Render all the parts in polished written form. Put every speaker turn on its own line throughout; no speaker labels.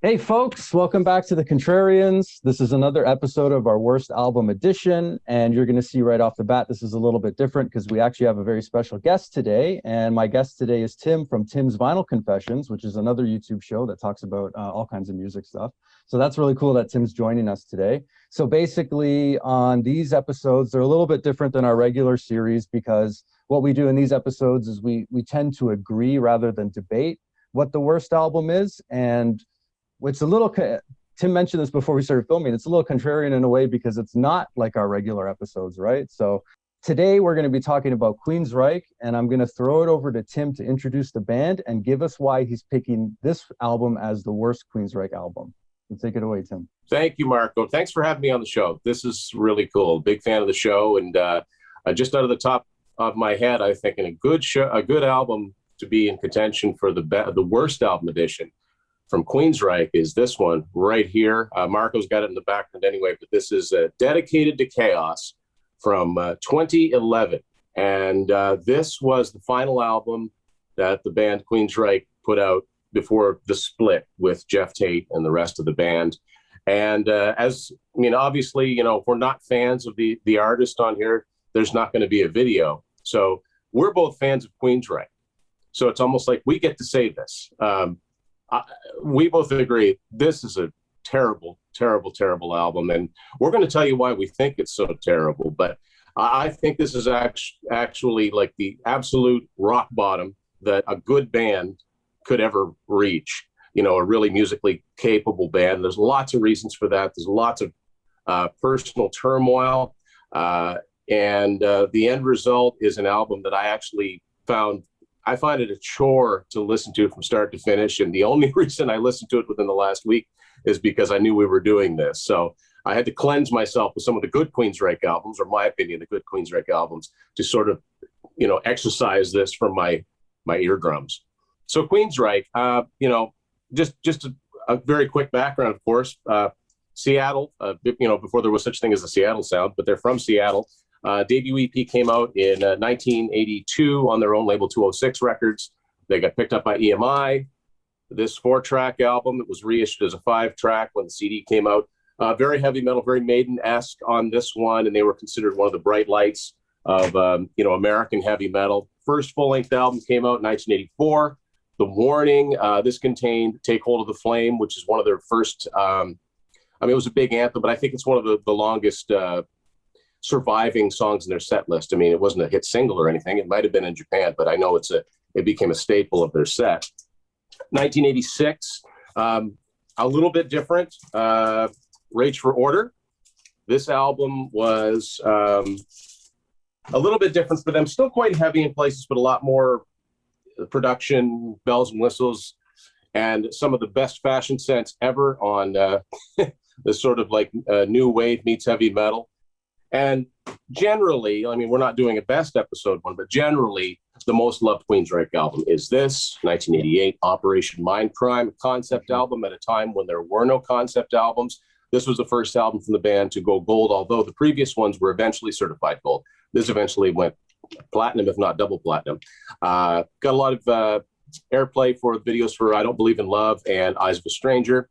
Hey folks, welcome back to the Contrarians. This is another episode of our worst album edition, and you're going to see right off the bat this is a little bit different because we actually have a very special guest today, and my guest today is Tim from Tim's Vinyl Confessions, which is another YouTube show that talks about all kinds of music stuff. So that's really cool that Tim's joining us today. So basically on these episodes, they're a little bit different than our regular series because what we do in these episodes is we tend to agree rather than debate what the worst album is, and it's a little, Tim mentioned this before we started filming, it's a little contrarian in a way because it's not like our regular episodes, right? So today we're going to be talking about Queensryche, and I'm going to throw it over to Tim to introduce the band and give us why he's picking this album as the worst Queensryche album. So take it away, Tim.
Thank you, Marco. Thanks for having me on the show. This is really cool. Big fan of the show, and just out of the top of my head, I think a good album to be in contention for the worst album edition from Queensryche is this one right here. Marco's got it in the background anyway, but this is Dedicated to Chaos from 2011. And this was the final album that the band Queensryche put out before the split with Jeff Tate and the rest of the band. And obviously, if we're not fans of the artist on here, there's not going to be a video. So we're both fans of Queensryche. So it's almost like we get to say this. We both agree this is a terrible, terrible, terrible album, and we're going to tell you why we think it's so terrible. But I think this is actually like the absolute rock bottom that a good band could ever reach. A really musically capable band. There's lots of reasons for that. There's lots of personal turmoil, and the end result is an album that I find it a chore to listen to from start to finish. And the only reason I listened to it within the last week is because I knew we were doing this. So I had to cleanse myself with some of the good Queensryche albums, or my opinion, the good Queensryche albums, to sort of, exercise this from my eardrums. So Queensryche, just a very quick background, of course, Seattle, before there was such thing as a Seattle sound, but they're from Seattle. Debut EP came out in 1982 on their own label, 206 Records. They got picked up by EMI. This 4-track album, it was reissued as a 5-track when the CD came out. Very heavy metal, very Maiden-esque on this one, and they were considered one of the bright lights of American heavy metal. First full-length album came out in 1984. The Warning. This contained "Take Hold of the Flame," which is one of their first. It was a big anthem, but I think it's one of the longest surviving songs in their set list. It wasn't a hit single or anything. It might have been in Japan, but I know it became a staple of their set. 1986, a little bit different. Rage for Order. This album was a little bit different for them. Still quite heavy in places, but a lot more production, bells and whistles, and some of the best fashion sense ever on this sort of like new wave meets heavy metal. And generally, we're not doing a best episode one, but generally the most loved Queensryche album is this 1988 Operation Mindcrime, a concept album at a time when there were no concept albums. This was the first album from the band to go gold, although the previous ones were eventually certified gold. This eventually went platinum, if not double platinum. Got a lot of airplay for videos for I Don't Believe in Love and Eyes of a Stranger.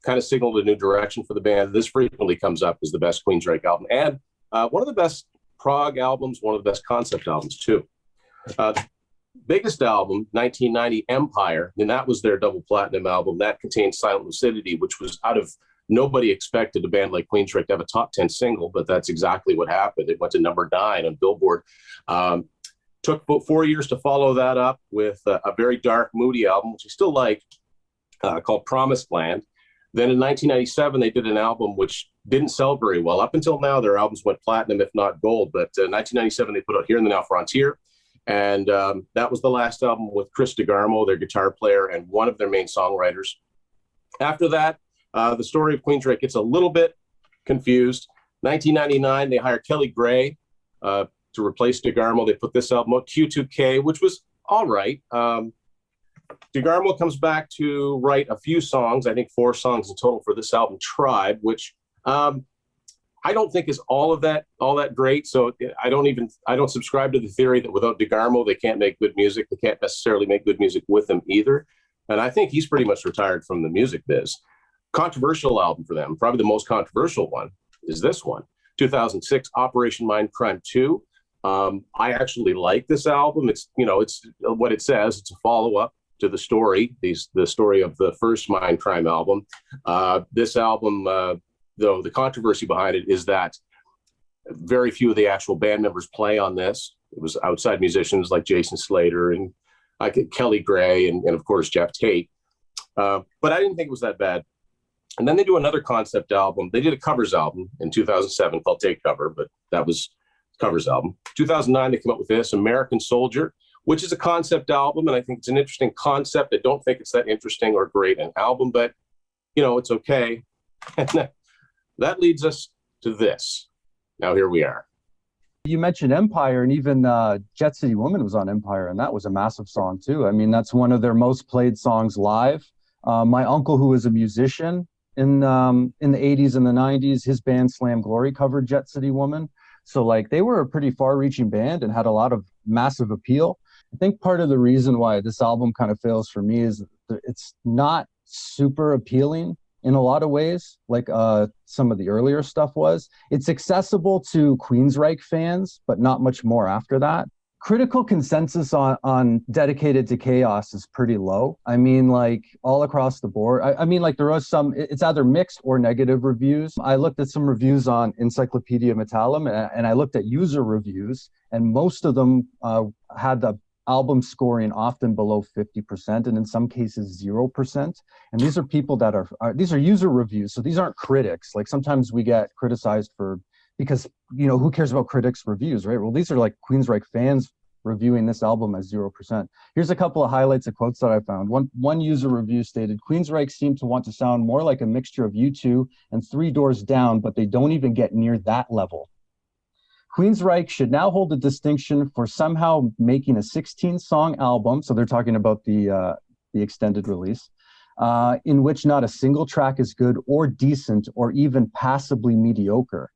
Kind of signaled a new direction for the band. This frequently comes up as the best Queensryche album, and one of the best prog albums, one of the best concept albums too. Biggest album, 1990 Empire, and that was their double platinum album. That contained Silent Lucidity, which was nobody expected a band like Queensryche to have a top 10 single, but that's exactly what happened. It went to number 9 on Billboard. Took about 4 years to follow that up with a very dark, moody album, which I still like, called Promised Land. Then in 1997, they did an album which didn't sell very well. Up until now, their albums went platinum, if not gold. But 1997, they put out Here and the Now Frontier. And that was the last album with Chris DeGarmo, their guitar player, and one of their main songwriters. After that, the story of Queensryche gets a little bit confused. 1999, they hired Kelly Gray to replace DeGarmo. They put this album out, Q2K, which was all right. DeGarmo comes back to write a few songs, I think 4 songs in total for this album, Tribe, which I don't think is all that great. So I don't subscribe to the theory that without DeGarmo, they can't make good music. They can't necessarily make good music with him either. And I think he's pretty much retired from the music biz. Controversial album for them, probably the most controversial one, is this one, 2006, Operation Mindcrime 2. I actually like this album. It's what it says. It's a follow-up to the story, the story of the first Mindcrime album. This album, though, the controversy behind it is that very few of the actual band members play on this. It was outside musicians like Jason Slater and Kelly Gray and of course Jeff Tate. But I didn't think it was that bad. And then they do another concept album. They did a covers album in 2007 called Take Cover, but that was covers album. 2009, they came up with this, American Soldier, which is a concept album. And I think it's an interesting concept. I don't think it's that interesting or great an album, but, it's okay. And that leads us to this. Now, here we are.
You mentioned Empire, and even Jet City Woman was on Empire, and that was a massive song too. I mean, that's one of their most played songs live. My uncle, who was a musician in the 80s and the 90s, his band Slam Glory covered Jet City Woman. So like they were a pretty far-reaching band and had a lot of massive appeal. I think part of the reason why this album kind of fails for me is it's not super appealing in a lot of ways, like some of the earlier stuff was. It's accessible to Queensryche fans, but not much more after that. Critical consensus on Dedicated to Chaos is pretty low. I mean, like all across the board. I mean, like there was some, it's either mixed or negative reviews. I looked at some reviews on Encyclopedia Metallum, and I looked at user reviews, and most of them had the album scoring often below 50%, and in some cases 0%. And these are people that these are user reviews, so these aren't critics. Like sometimes we get criticized because who cares about critics' reviews, right? Well, these are like Queensryche fans reviewing this album as 0%. Here's a couple of highlights of quotes that I found. One user review stated, Queensryche seemed to want to sound more like a mixture of U2 and Three Doors Down, but they don't even get near that level. Queensryche should now hold the distinction for somehow making a 16-song album, so they're talking about the extended release, in which not a single track is good or decent or even passably mediocre.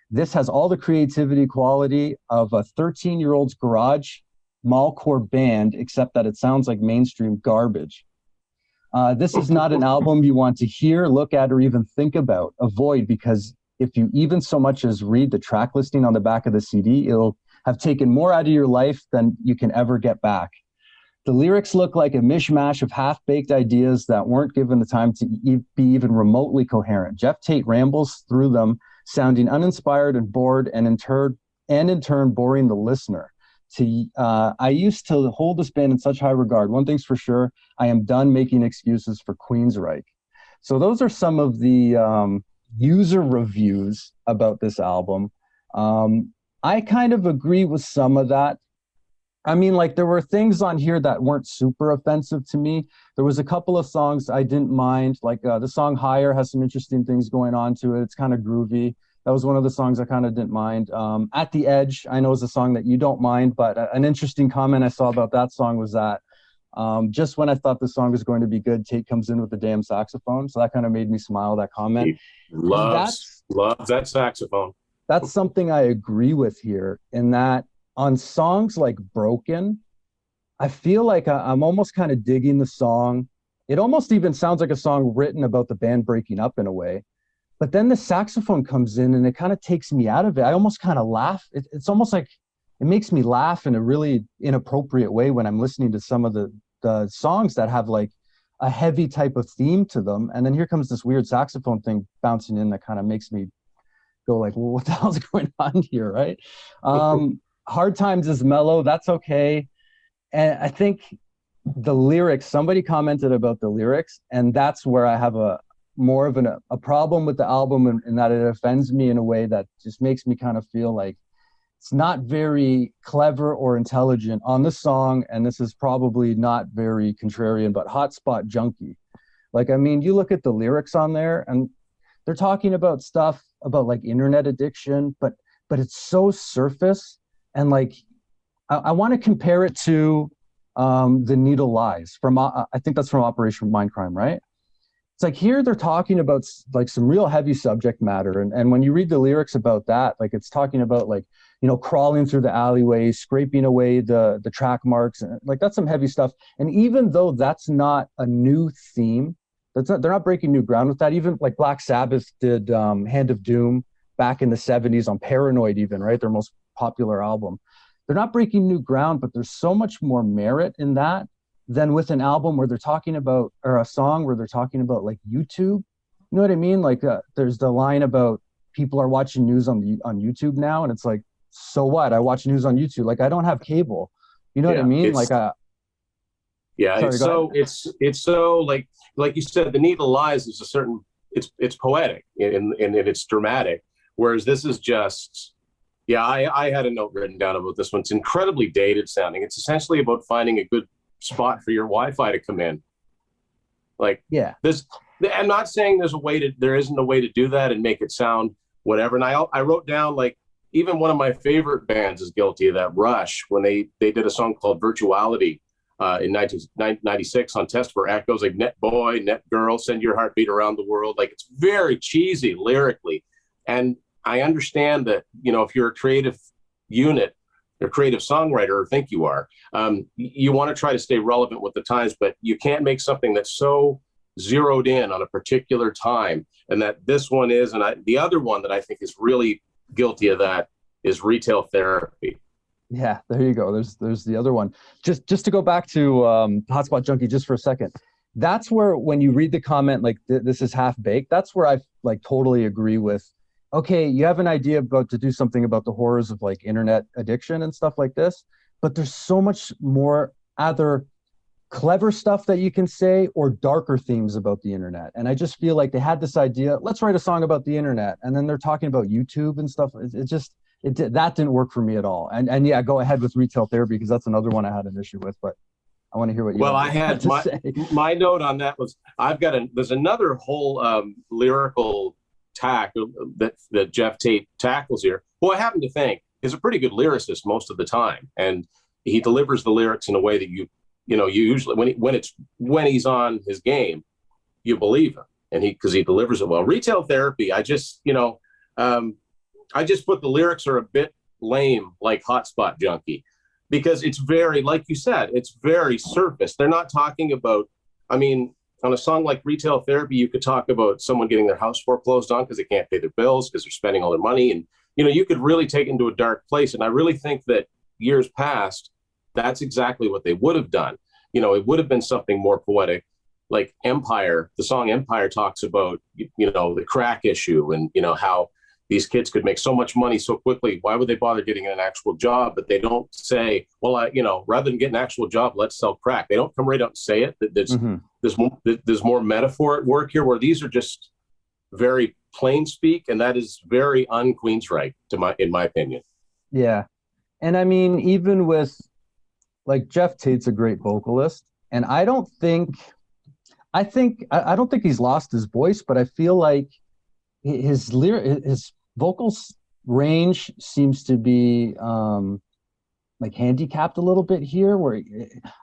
This has all the creativity quality of a 13-year-old's garage mallcore band, except that it sounds like mainstream garbage. This is not an album you want to hear, look at, or even think about. Avoid, because if you even so much as read the track listing on the back of the CD, it'll have taken more out of your life than you can ever get back. The lyrics look like a mishmash of half-baked ideas that weren't given the time to be even remotely coherent. Jeff Tate rambles through them, sounding uninspired and bored, and in turn boring the listener. I used to hold this band in such high regard. One thing's for sure, I am done making excuses for Queensryche. So those are some of the user reviews about this album. I kind of agree with some of that. I mean, like there were things on here that weren't super offensive to me. There was a couple of songs I didn't mind, like the song Higher has some interesting things going on to it. It's kind of groovy. That was one of the songs I kind of didn't mind. At the Edge, I know is a song that you don't mind, but an interesting comment I saw about that song was that just when I thought the song was going to be good, Tate comes in with the damn saxophone. So that kind of made me smile, that comment.
He loves that saxophone.
That's something I agree with here, in that on songs like Broken, I feel like I'm almost kind of digging the song. It almost even sounds like a song written about the band breaking up in a way. But then the saxophone comes in and it kind of takes me out of it. I almost kind of laugh. It's almost like it makes me laugh in a really inappropriate way when I'm listening to some of the songs that have like a heavy type of theme to them. And then here comes this weird saxophone thing bouncing in that kind of makes me go like, well, what the hell's going on here, right? Hard Times is mellow. That's okay. And I think the lyrics, somebody commented about the lyrics, and that's where I have more of a problem with the album, in that it offends me in a way that just makes me kind of feel like it's not very clever or intelligent on the song. And this is probably not very contrarian, but Hotspot Junkie. Like, I mean, you look at the lyrics on there and they're talking about stuff about like internet addiction, but it's so surface. And like, I want to compare it to The Needle Lies from, I think that's from Operation Mindcrime, right? It's like here they're talking about like some real heavy subject matter. And when you read the lyrics about that, like it's talking about like crawling through the alleyways, scraping away the track marks. Like, that's some heavy stuff. And even though that's not a new theme, they're not breaking new ground with that. Even like Black Sabbath did Hand of Doom back in the 70s on Paranoid, even, right? Their most popular album. They're not breaking new ground, but there's so much more merit in that than with an album where they're talking about, or a song where they're talking about like YouTube. You know what I mean? Like there's the line about people are watching news on YouTube now, and it's like, so what? I watch news on YouTube. Like, I don't have cable. You know what I mean? Like,
yeah,
sorry,
it's so like you said, the Needle Lies is a certain, it's poetic and it's dramatic, whereas this is just, yeah, I had a note written down about this one. It's incredibly dated sounding. It's essentially about finding a good spot for your Wi-Fi to come in. Like,
yeah,
I'm not saying there isn't a way to do that and make it sound whatever. And I wrote down, like, even one of my favorite bands is guilty of that, Rush, when they did a song called Virtuality in 1996 on Test for Echoes, like, net boy, net girl, send your heartbeat around the world. Like, it's very cheesy lyrically. And I understand that, if you're a creative unit, a creative songwriter, or think you are, you want to try to stay relevant with the times, but you can't make something that's so zeroed in on a particular time. And that this one is, and the other one that I think is really guilty of that is Retail Therapy.
Yeah, there you go. There's the other one. Just to go back to Hotspot Junkie just for a second. That's where, when you read the comment, like, this is half baked, that's where I like totally agree with, okay, you have an idea about to do something about the horrors of like internet addiction and stuff like this, but there's so much more either clever stuff that you can say or darker themes about the internet. And I just feel like they had this idea, let's write a song about the internet, and then they're talking about YouTube and stuff. That didn't work for me at all. And yeah, go ahead with Retail Therapy, because that's another one I had an issue with, but I want to hear what you
had to say. My note on that was, there's another whole lyrical tack that Jeff Tate tackles here, who I happen to think is a pretty good lyricist most of the time, and he delivers the lyrics in a way that you usually, when he's on his game, you believe him, and because he delivers it well. Retail Therapy, I just put the lyrics are a bit lame, like Hotspot Junkie, because it's very, like you said, it's very surface. They're not talking about, on a song like Retail Therapy, you could talk about someone getting their house foreclosed on because they can't pay their bills because they're spending all their money. And, you could really take it into a dark place. And I really think that years past, that's exactly what they would have done. It would have been something more poetic, like Empire. The song Empire talks about, the crack issue and, how these kids could make so much money so quickly. Why would they bother getting an actual job? But they don't say, well, rather than get an actual job, let's sell crack. They don't come right out and say it. There's more metaphor at work here, where these are just very plain speak, and that is very un-Queensryche in my opinion.
Yeah. And even with, like, Jeff Tate's a great vocalist, and I don't think he's lost his voice, but I feel like his vocals range seems to be like handicapped a little bit here, where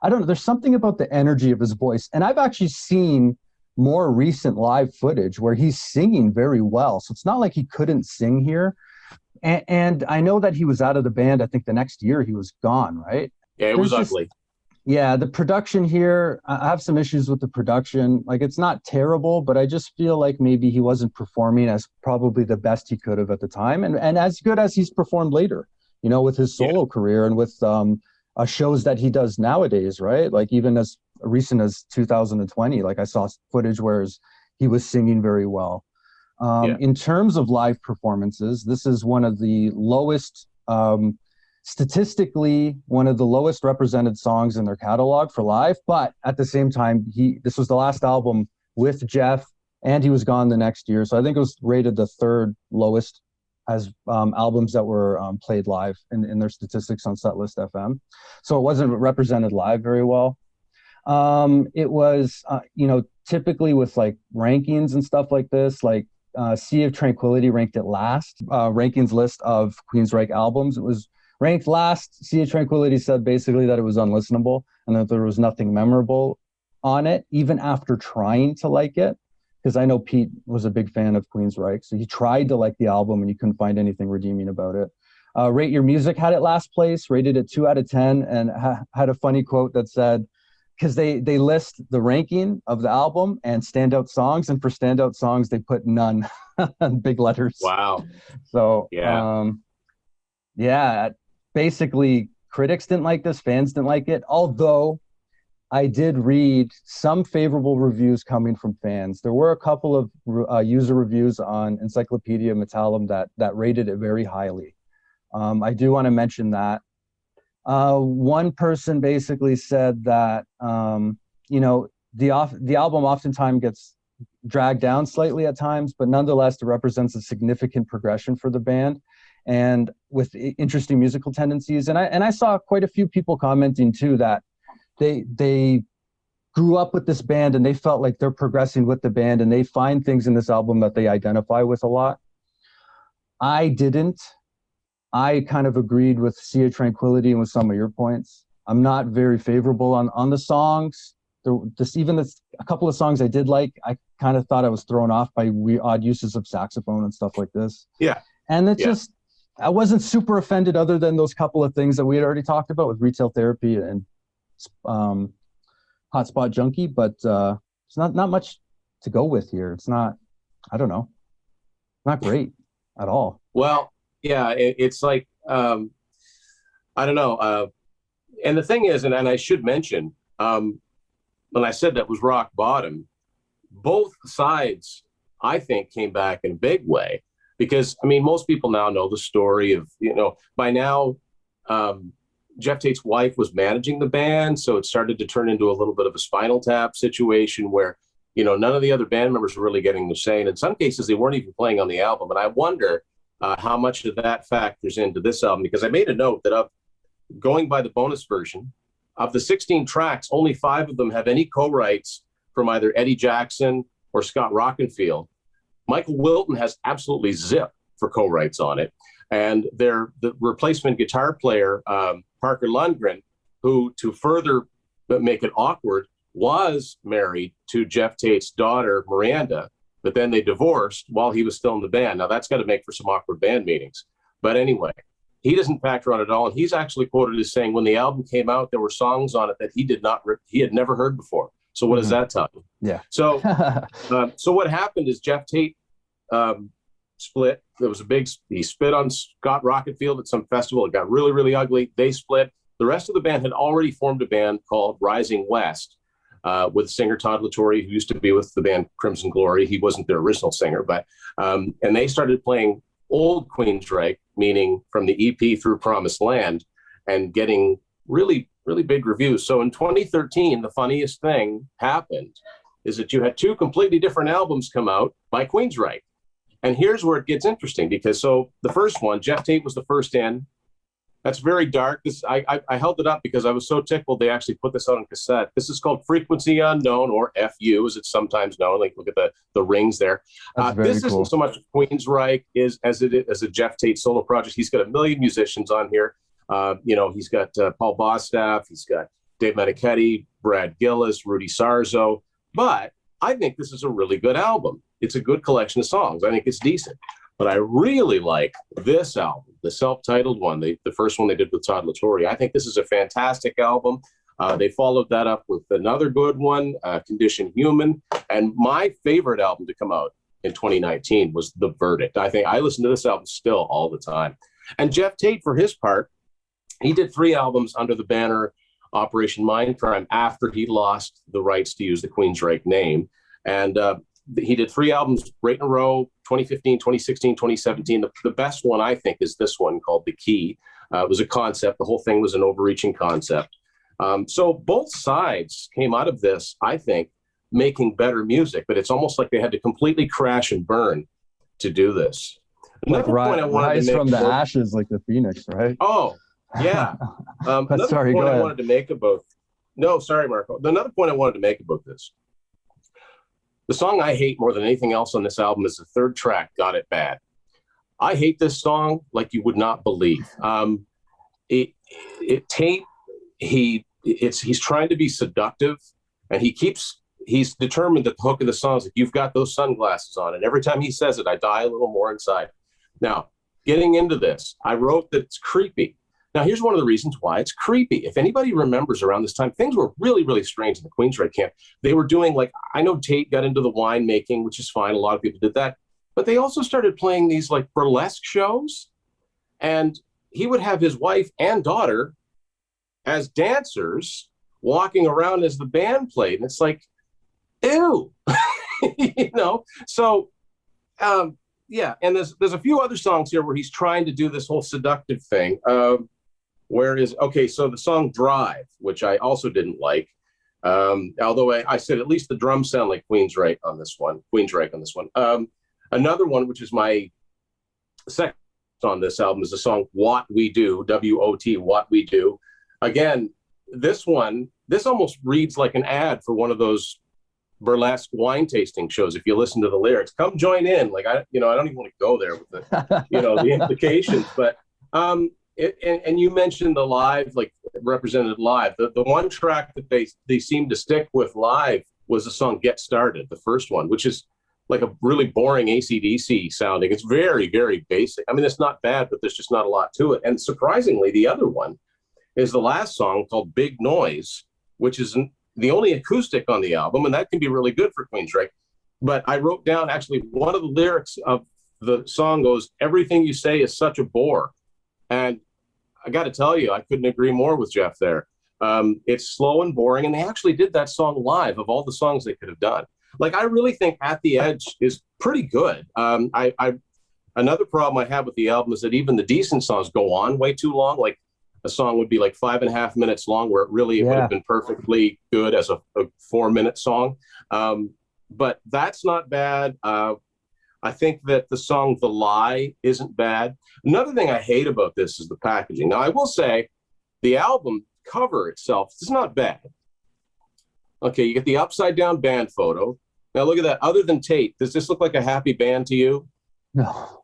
I don't know, there's something about the energy of his voice. And I've actually seen more recent live footage where he's singing very well. So it's not like he couldn't sing here. And I know that he was out of the band. I think the next year he was gone, right?
Yeah, it was ugly.
Yeah, the production here, I have some issues with the production. Like, it's not terrible, but I just feel like maybe he wasn't performing as probably the best he could have at the time, and as good as he's performed later, with his solo career and with shows that he does nowadays, right? Like, even as recent as 2020, like, I saw footage where he was singing very well. In terms of live performances, this is one of the lowest, statistically, one of the lowest represented songs in their catalog for live. But at the same time, this was the last album with Jeff, and he was gone the next year. So I think it was rated the third lowest as albums that were played live in their statistics on Setlist FM. So it wasn't represented live very well. It was, typically with like rankings and stuff like this, like Sea of Tranquility ranked it last, rankings list of Queensryche albums. It was ranked last. Sea of Tranquility said basically that it was unlistenable and that there was nothing memorable on it, even after trying to like it. Because I know Pete was a big fan of Queensryche, so he tried to like the album and he couldn't find anything redeeming about it. Rate Your Music had it last place, rated it 2 out of 10, and had a funny quote that said, because they list the ranking of the album and standout songs, and for standout songs they put none in big letters.
Wow.
So
yeah,
basically critics didn't like this, fans didn't like it, although I did read some favorable reviews coming from fans. There were a couple of user reviews on Encyclopedia Metallum that rated it very highly. I do want to mention that. One person basically said that, the album oftentimes gets dragged down slightly at times, but nonetheless, it represents a significant progression for the band and with interesting musical tendencies. And I saw quite a few people commenting too that they grew up with this band and they felt like they're progressing with the band and they find things in this album that they identify with a lot. I didn't. I kind of agreed with Sea of Tranquility and with some of your points. I'm not very favorable on the songs. A couple of songs I did like, I kind of thought I was thrown off by odd uses of saxophone and stuff like this.
Yeah.
And I wasn't super offended other than those couple of things that we had already talked about with Retail Therapy and Hotspot Junkie, but it's not much to go with here. It's not, I don't know, not great at all.
Well, yeah, it's like, I don't know. And the thing is, and I should mention, when I said that was rock bottom, both sides, I think, came back in a big way. Because, I mean, most people now know the story of, by now, Jeff Tate's wife was managing the band. So it started to turn into a little bit of a Spinal Tap situation where, none of the other band members were really getting the say. And in some cases, they weren't even playing on the album. And I wonder how much of that factors into this album, because I made a note that going by the bonus version, of the 16 tracks, only 5 of them have any co-writes from either Eddie Jackson or Scott Rockenfield. Michael Wilton has absolutely zip for co-writes on it. And the replacement guitar player, Parker Lundgren, who, to further make it awkward, was married to Jeff Tate's daughter, Miranda, but then they divorced while he was still in the band. Now, that's got to make for some awkward band meetings. But anyway, he doesn't factor on it at all. And he's actually quoted as saying when the album came out, there were songs on it that he had never heard before. So what does that tell you?
Yeah.
So, so what happened is Jeff Tate split. He spit on Scott Rockenfield at some festival. It got really, really ugly. They split. The rest of the band had already formed a band called Rising West with singer Todd Latore, who used to be with the band Crimson Glory. He wasn't their original singer, but and they started playing old Queensryche, meaning from the EP through Promised Land, and getting really, really big reviews. So in 2013, the funniest thing happened is that you had 2 completely different albums come out by Queensryche. And here's where it gets interesting, because so the first one, Jeff Tate was the first in. That's very dark. I held it up because I was so tickled they actually put this out on cassette. This is called Frequency Unknown, or FU as it's sometimes known. Like, look at the rings there. This cool. Isn't so much Queensryche as a Jeff Tate solo project. He's got a million musicians on here. He's got Paul Bostaph, he's got Dave Meniketti, Brad Gillis, Rudy Sarzo. But I think this is a really good album. It's a good collection of songs. I think it's decent. But I really like this album, the self-titled one, the first one they did with Todd Latore. I think this is a fantastic album. They followed that up with another good one, Condition Human. And my favorite album to come out in 2019 was The Verdict. I think I listen to this album still all the time. And Jeff Tate, for his part, he did 3 albums under the banner Operation Mindcrime after he lost the rights to use the Queensryche name. And he did 3 albums right in a row, 2015, 2016, 2017. The best one, I think, is this one called The Key. It was a concept. The whole thing was an overreaching concept. So both sides came out of this, I think, making better music, but it's almost like they had to completely crash and burn to do this.
Like rise from the ashes like the phoenix, right?
Oh, yeah. Another point I wanted to make about... No, sorry, Marco. Another point I wanted to make about this. The song I hate more than anything else on this album is the 3rd track, Got It Bad. I hate this song like you would not believe. Tate, he's trying to be seductive, and he's determined that the hook of the song is like, you've got those sunglasses on. And every time he says it, I die a little more inside. Now, getting into this, I wrote that it's creepy. Now, here's one of the reasons why it's creepy. If anybody remembers around this time, things were really, really strange in the Queensrÿche camp. They were doing, like, I know Tate got into the wine making, which is fine. A lot of people did that. But they also started playing these, like, burlesque shows. And he would have his wife and daughter as dancers walking around as the band played. And it's like, ew, you know? So, yeah. And there's a few other songs here where he's trying to do this whole seductive thing. So the song Drive, which I also didn't like, although I said at least the drums sound like Queensrÿche on this one. Another one, which is my second on this album, is the song What We Do, W-O-T, What We Do. Again, this almost reads like an ad for one of those burlesque wine tasting shows. If you listen to the lyrics, come join in. Like, I don't even want to go there with the, the implications, but, and you mentioned the live, like represented live. The one track that they seemed to stick with live was the song Get Started, the first one, which is like a really boring AC/DC sounding. It's very, very basic. I mean, it's not bad, but there's just not a lot to it. And surprisingly, the other one is the last song called Big Noise, which is the only acoustic on the album, and that can be really good for Queensrÿche. But I wrote down actually one of the lyrics of the song goes, "Everything you say is such a bore." And I got to tell you, I couldn't agree more with Jeff there. It's slow and boring, and they actually did that song live of all the songs they could have done. Like, I really think At the Edge is pretty good. Another problem I have with the album is that even the decent songs go on way too long. Like, a song would be like 5.5 minutes long, where it would have been perfectly good as a 4-minute song. But that's not bad. I think that the song The Lie isn't bad. Another thing I hate about this is the packaging. Now, I will say the album cover itself is not bad. Okay, you get the upside down band photo. Now, look at that. Other than Tate, does this look like a happy band to you?
No.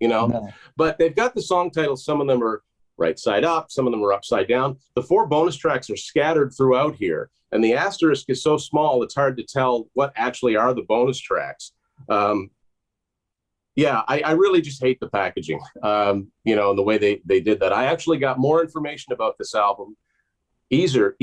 No. But they've got the song titles. Some of them are right side up. Some of them are upside down. The 4 bonus tracks are scattered throughout here. And the asterisk is so small, it's hard to tell what actually are the bonus tracks. I really just hate the packaging, and the way they did that. I actually got more information about this album easier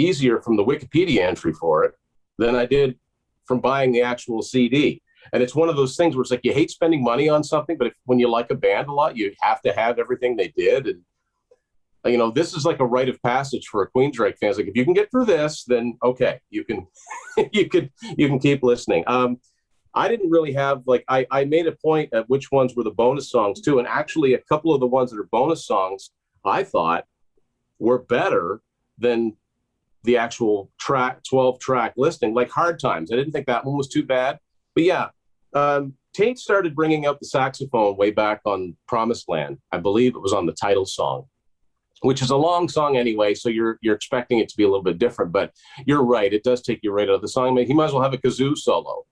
from the Wikipedia entry for it than I did from buying the actual CD. And it's one of those things where it's like, you hate spending money on something, but when you like a band a lot, you have to have everything they did. And this is like a rite of passage for a Queensrÿche fan. It's like, if you can get through this, then okay, you can you can keep listening. I didn't really have, like, I made a point at which ones were the bonus songs too. And actually a couple of the ones that are bonus songs, I thought were better than the actual 12-track listing, like Hard Times. I didn't think that one was too bad. But yeah, Tate started bringing out the saxophone way back on Promised Land. I believe it was on the title song, which is a long song anyway, so you're expecting it to be a little bit different. But you're right, it does take you right out of the song. I mean, he might as well have a kazoo solo.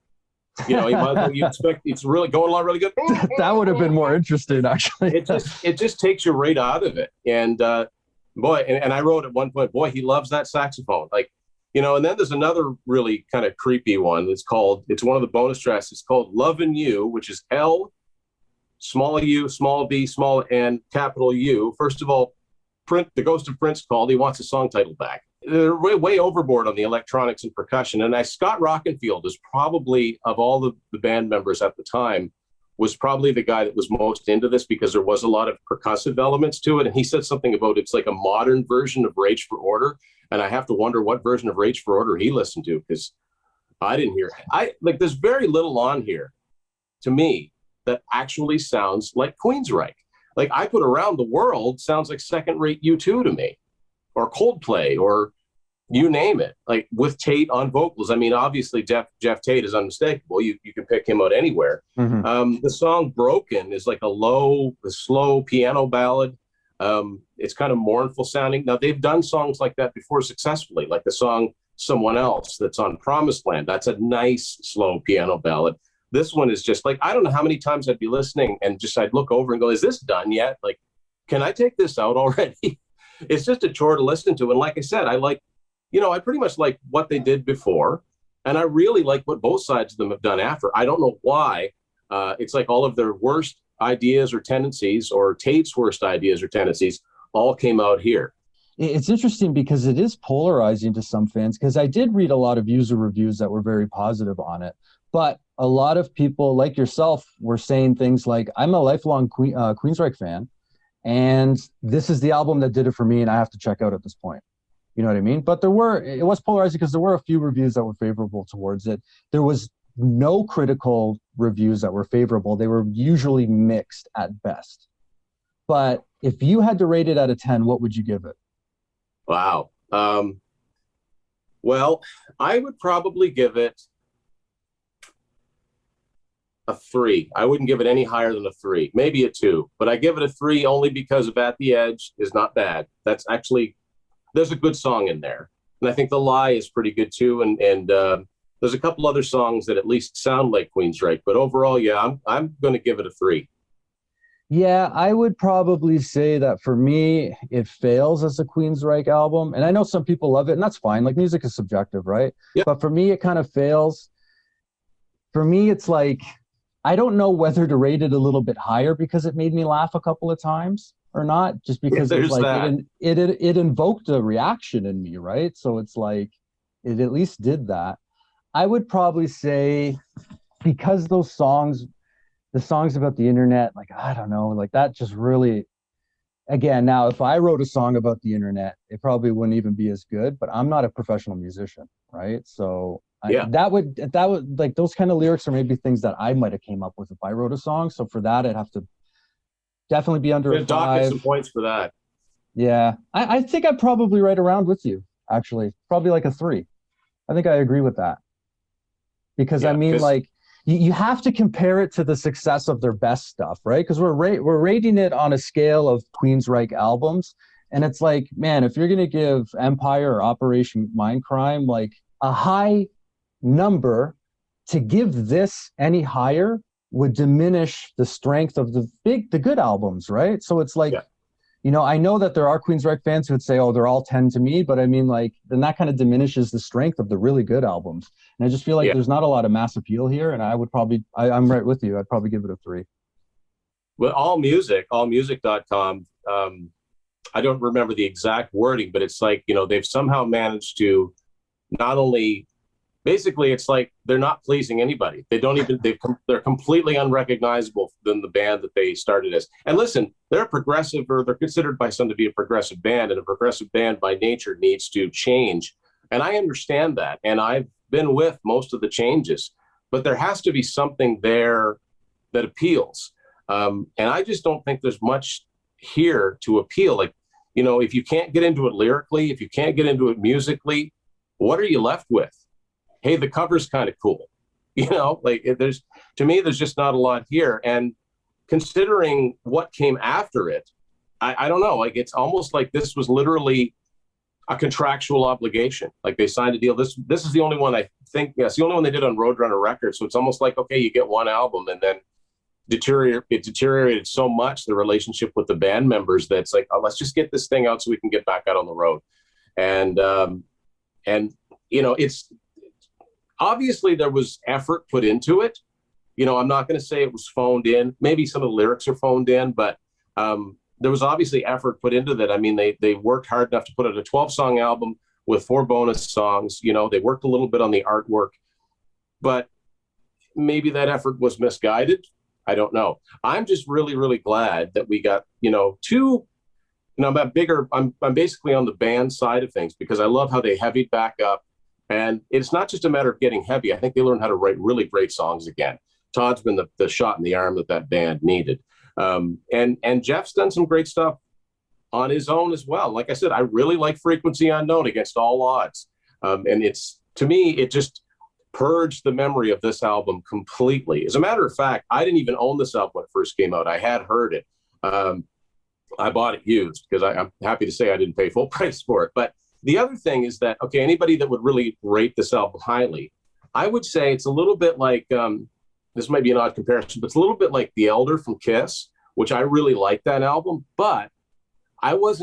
You expect it's really going along really good.
That would have been more interesting, actually.
It just takes you right out of it. And and I wrote at one point, boy, he loves that saxophone. Like, and then there's another really kind of creepy one. It's one of the bonus tracks. It's called Lovin' You, which is L, small u, small b, small n, capital U. First of all, the Ghost of Prince called. He wants the song title back. They're way overboard on the electronics and percussion. And Scott Rockenfield is probably, of all the band members at the time, was probably the guy that was most into this, because there was a lot of percussive elements to it. And he said something about it's like a modern version of Rage for Order. And I have to wonder what version of Rage for Order he listened to, because I didn't hear it. There's very little on here to me that actually sounds like Queensryche. Like, I put Around the World sounds like second-rate U2 to me, or Coldplay, or you name it, like with Tate on vocals. I mean, obviously Jeff Tate is unmistakable. You can pick him out anywhere. Mm-hmm. The song Broken is like a slow piano ballad. It's kind of mournful sounding. Now, they've done songs like that before successfully, like the song Someone Else that's on Promised Land. That's a nice, slow piano ballad. This one is just like, I don't know how many times I'd be listening and I'd look over and go, is this done yet? Like, can I take this out already? It's just a chore to listen to. And like I said, I pretty much like what they did before, and I really like what both sides of them have done after. I don't know why. It's like all of their worst ideas or tendencies, or Tate's worst ideas or tendencies, all came out here.
It's interesting because it is polarizing to some fans, because I did read a lot of user reviews that were very positive on it. But a lot of people like yourself were saying things like, I'm a lifelong Queensryche fan, and this is the album that did it for me, and I have to check out at this point. You know what I mean? But it was polarizing because there were a few reviews that were favorable towards it. There was no critical reviews that were favorable. They were usually mixed at best. But if you had to rate it out of 10, what would you give it?
Wow. Well, I would probably give it a 3. I wouldn't give it any higher than a 3, maybe a 2, but I give it a 3 only because of At the Edge is not bad. That's actually, there's a good song in there. And I think The Lie is pretty good too. And there's a couple other songs that at least sound like Queensryche, but overall, yeah, I'm going to give it a 3.
Yeah, I would probably say that for me, it fails as a Queensryche album. And I know some people love it, and that's fine. Like, music is subjective, right?
Yeah.
But for me, it kind of fails. For me, it's like, I don't know whether to rate it a little bit higher because it made me laugh a couple of times or not, just because it's like it invoked a reaction in me, right? So it's like it at least did that. I would probably say, because those songs, the songs about the internet, like, I don't know, like that just really, again, now if I wrote a song about the internet, it probably wouldn't even be as good, but I'm not a professional musician, right? So
yeah,
that would like, those kind of lyrics are maybe things that I might have came up with if I wrote a song. So for that, I'd have to definitely be under a 5.
Docket some points for that.
Yeah, I think I'm probably right around with you, actually. Probably like a 3. I think I agree with that. Because yeah, I mean, like, you have to compare it to the success of their best stuff, right? Because we're rating it on a scale of Queensryche albums. And it's like, man, if you're going to give Empire or Operation Mindcrime like a high number, to give this any higher would diminish the strength of the good albums, right? So it's like, yeah, you know, I know that there are Queensryche fans who would say, oh, they're all 10 to me, but I mean, like, then that kind of diminishes the strength of the really good albums. And I just feel like there's not a lot of mass appeal here, and I would probably, I'm right with you, I'd probably give it a 3.
Well, allmusic.com, I don't remember the exact wording, but it's like, you know, they've somehow managed to not only, basically, it's like they're not pleasing anybody. They don't even, they're completely unrecognizable than the band that they started as. And listen, they're a progressive, or they're considered by some to be a progressive band, and a progressive band by nature needs to change. And I understand that. And I've been with most of the changes, but there has to be something there that appeals. And I just don't think there's much here to appeal. Like, you know, if you can't get into it lyrically, if you can't get into it musically, what are you left with? Hey, the cover's kind of cool. You know, like, to me, there's just not a lot here. And considering what came after it, I don't know, like, it's almost like this was literally a contractual obligation. Like, they signed a deal. This is the only one, I think, it's the only one they did on Roadrunner Records. So it's almost like, okay, you get one album, and then it deteriorated so much, the relationship with the band members, that's like, oh, let's just get this thing out so we can get back out on the road. And you know, it's obviously there was effort put into it. You know, I'm not going to say it was phoned in. Maybe some of the lyrics are phoned in, but there was obviously effort put into that. I mean, they worked hard enough to put out a 12-song album with 4 bonus songs. You know, they worked a little bit on the artwork, but maybe that effort was misguided. I don't know. I'm just really, really glad that we got, you know, 2, you know, I'm basically on the band side of things, because I love how they heavied back up. And it's not just a matter of getting heavy. I think they learned how to write really great songs again. Todd's been the shot in the arm that band needed. And Jeff's done some great stuff on his own as well. Like I said, I really like Frequency Unknown, Against All Odds. And it's, to me, it just purged the memory of this album completely. As a matter of fact, I didn't even own this album when it first came out. I had heard it. I bought it used, because I'm happy to say I didn't pay full price for it. But the other thing is that, okay, anybody that would really rate this album highly, I would say it's a little bit like, this might be an odd comparison, but it's a little bit like The Elder from Kiss, which I really like that album. But I was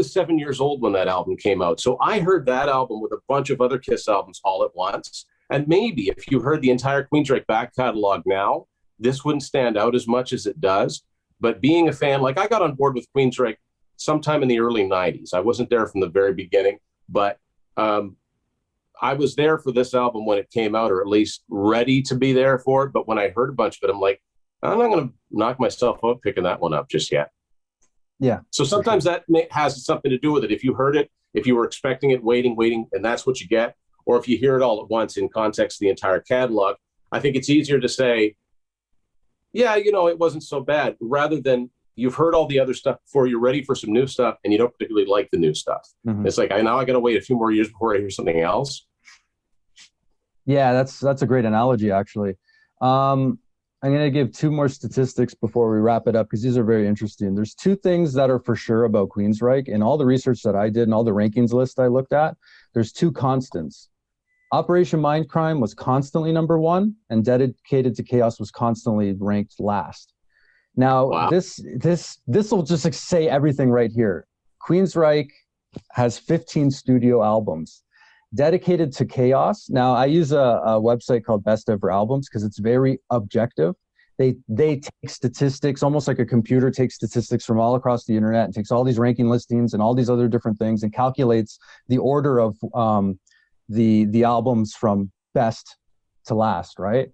7 years old when that album came out. So I heard that album with a bunch of other Kiss albums all at once. And maybe if you heard the entire Queensryche back catalog now, this wouldn't stand out as much as it does. But being a fan, like I got on board with Queensryche sometime in the early 90s. I wasn't there from the very beginning, but I was there for this album when it came out, or at least ready to be there for it. But when I heard a bunch of it, I'm like, I'm not going to knock myself out picking that one up just yet.
Yeah.
So sometimes that has something to do with it. If you heard it, if you were expecting it, waiting, and that's what you get, or if you hear it all at once in context of the entire catalog, I think it's easier to say, yeah, you know, it wasn't so bad, rather than you've heard all the other stuff before, you're ready for some new stuff, and you don't particularly like the new stuff. Mm-hmm. It's like, now I got to wait a few more years before I hear something else.
Yeah, that's a great analogy, actually. I'm going to give two more statistics before we wrap it up, because these are very interesting. There's two things that are for sure about Queensryche. In all the research that I did and all the rankings lists I looked at, there's two constants. Operation Mindcrime was constantly number one, and Dedicated to Chaos was constantly ranked last. Now, wow. This will just say everything right here. Queensryche has 15 studio albums. Dedicated to Chaos. Now, I use a website called Best Ever Albums because it's very objective. They take statistics, almost like a computer takes statistics from all across the internet and takes all these ranking listings and all these other different things and calculates the order of the albums from best to last, right?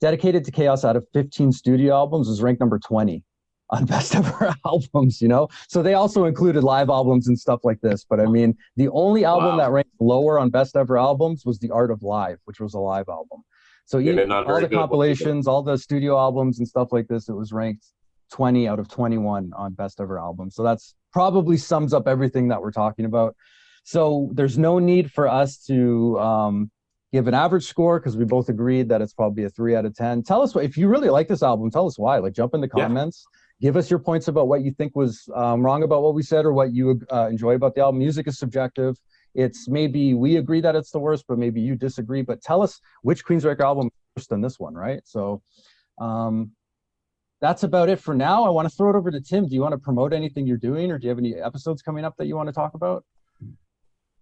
Dedicated to Chaos out of 15 studio albums is ranked number 20 on Best Ever Albums, you know? So they also included live albums and stuff like this. But I mean, the only album that ranked lower on Best Ever Albums was The Art of Live, which was a live album. So all the compilations, all the studio albums and stuff like this, it was ranked 20 out of 21 on Best Ever Albums. So that's probably sums up everything that we're talking about. So there's no need for us to give an average score, because we both agreed that it's probably a 3 out of 10. Tell us if you really like this album, tell us why. Like, jump in the comments. Yeah. Give us your points about what you think was wrong about what we said, or what you enjoy about the album. Music is subjective. It's maybe we agree that it's the worst, but maybe you disagree. But tell us which Queensryche album is worse than this one, right? So that's about it for now. I want to throw it over to Tim. Do you want to promote anything you're doing, or do you have any episodes coming up that you want to talk about?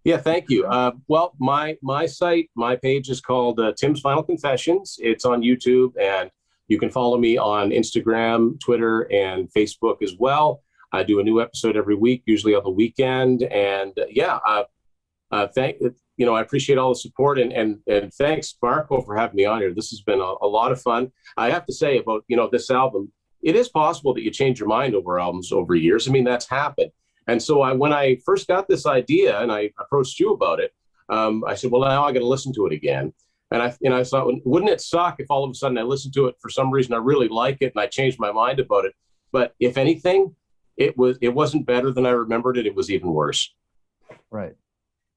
Yeah, thank you. Well, my site, my page is called Tim's Final Confessions. It's on YouTube, and you can follow me on Instagram, Twitter, and Facebook as well. I do a new episode every week, usually on the weekend. And I appreciate all the support, and thanks, Marco, for having me on here. This has been a lot of fun. I have to say about, this album, it is possible that you change your mind over albums over years. I mean, that's happened. And so when I first got this idea and I approached you about it, I said, well, now I got to listen to it again. And I thought, wouldn't it suck if all of a sudden I listened to it for some reason, I really like it, and I changed my mind about it. But if anything, it wasn't better than I remembered it. It was even worse.
Right.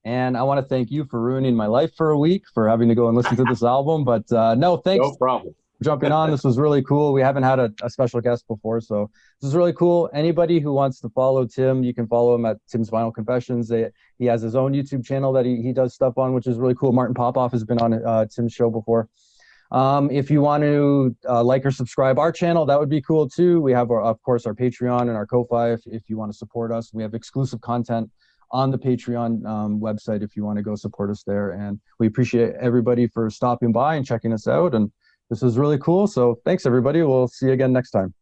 And I want to thank you for ruining my life for a week, for having to go and listen to this album. But no, thanks.
No problem.
For jumping on. This was really cool. We haven't had a special guest before, so this is really cool. Anybody who wants to follow Tim, you can follow him at Tim's Final Confessions. He has his own YouTube channel that he does stuff on, which is really cool. Martin Popoff has been on Tim's show before. If you want to like or subscribe our channel, that would be cool too. We have, of course, our Patreon and our Ko-Fi if you want to support us. We have exclusive content on the Patreon website if you want to go support us there. And we appreciate everybody for stopping by and checking us out. And this was really cool. So thanks, everybody. We'll see you again next time.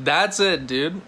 That's it, dude.